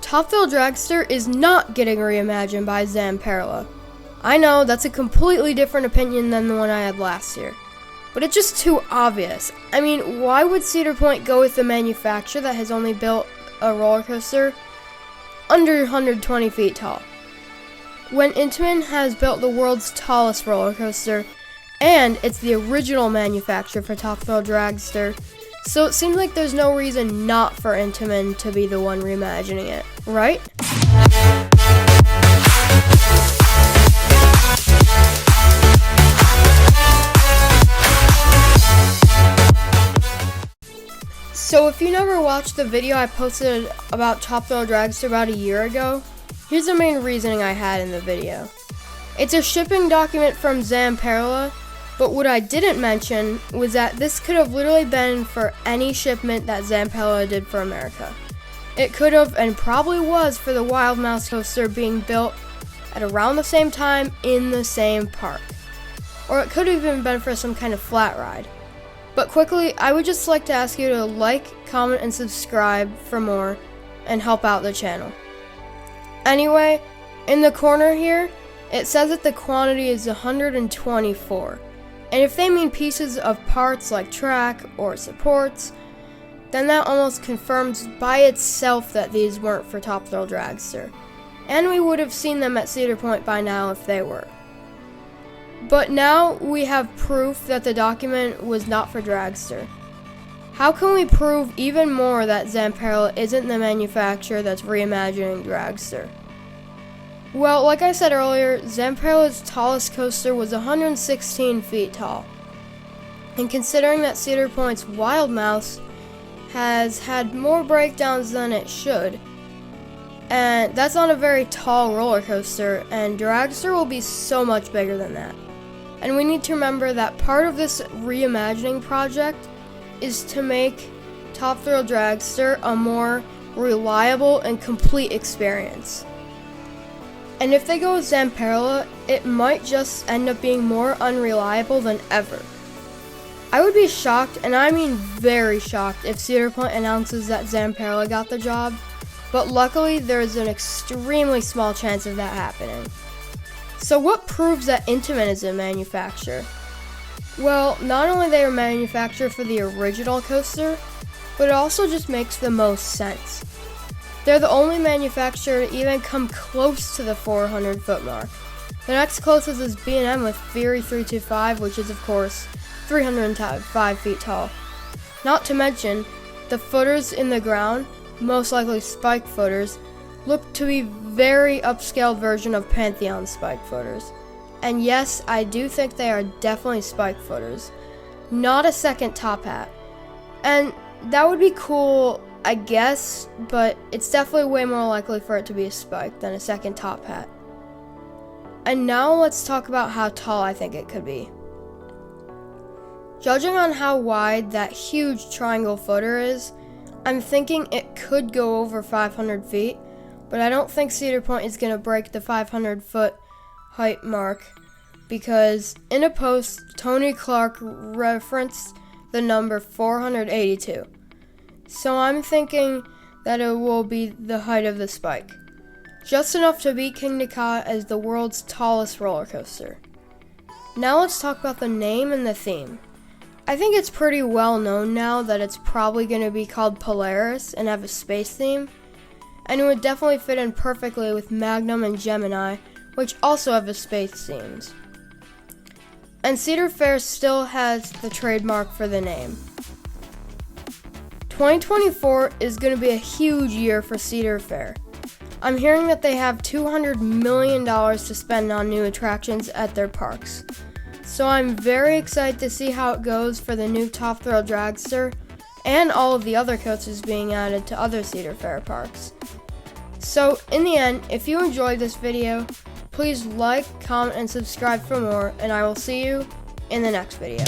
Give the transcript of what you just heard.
Top Thrill Dragster is not getting reimagined by Zamperla. I know that's a completely different opinion than the one I had last year, but it's just too obvious. I mean, why would Cedar Point go with the manufacturer that has only built a roller coaster under 120 feet tall, when Intamin has built the world's tallest roller coaster, and it's the original manufacturer for Top Thrill Dragster? So it seems like there's no reason not for Intamin to be the one reimagining it, right? So if you never watched the video I posted about Top Thrill Dragster about a year ago, here's the main reasoning I had in the video. It's a shipping document from Zamperla, but what I didn't mention was that this could have literally been for any shipment that Zamperla did for America. It could have, and probably was, for the Wild Mouse coaster being built at around the same time in the same park. Or it could have even been for some kind of flat ride. But quickly, I would just like to ask you to like, comment, and subscribe for more, and help out the channel. Anyway, in the corner here, it says that the quantity is 124. And if they mean pieces of parts like track or supports, then that almost confirms by itself that these weren't for Top Thrill Dragster. And we would have seen them at Cedar Point by now if they were. But now we have proof that the document was not for Dragster. How can we prove even more that Zamperla isn't the manufacturer that's reimagining Dragster? Well, like I said earlier, Zamperla's tallest coaster was 116 feet tall. And considering that Cedar Point's Wild Mouse has had more breakdowns than it should, and that's not a very tall roller coaster, and Dragster will be so much bigger than that. And we need to remember that part of this reimagining project is to make Top Thrill Dragster a more reliable and complete experience. And if they go with Zamperla, it might just end up being more unreliable than ever. I would be shocked, and I mean very shocked, if Cedar Point announces that Zamperla got the job, but luckily there is an extremely small chance of that happening. So what proves that Intamin is a manufacturer? Well, not only they are manufactured for the original coaster, but it also just makes the most sense. They're the only manufacturer to even come close to the 400 foot mark. The next closest is B&M with Fury 325, which is of course 305 feet tall. Not to mention, the footers in the ground, most likely spike footers, look to be very upscaled version of Pantheon spike footers. And yes, I do think they are definitely spike footers, not a second top hat. And that would be cool, I guess, but it's definitely way more likely for it to be a spike than a second top hat. And now let's talk about how tall I think it could be. Judging on how wide that huge triangle footer is, I'm thinking it could go over 500 feet, but I don't think Cedar Point is going to break the 500 foot height mark, because in a post, Tony Clark referenced the number 482. So I'm thinking that it will be the height of the spike, just enough to beat King Dakar as the world's tallest roller coaster. Now let's talk about the name and the theme. I think it's pretty well known now that it's probably going to be called Polaris and have a space theme, and it would definitely fit in perfectly with Magnum and Gemini, which also have a space themes. And Cedar Fair still has the trademark for the name. 2024 is going to be a huge year for Cedar Fair. I'm hearing that they have $200 million to spend on new attractions at their parks. So I'm very excited to see how it goes for the new Top Thrill Dragster and all of the other coasters being added to other Cedar Fair parks. So in the end, if you enjoyed this video, please like, comment, and subscribe for more, and I will see you in the next video.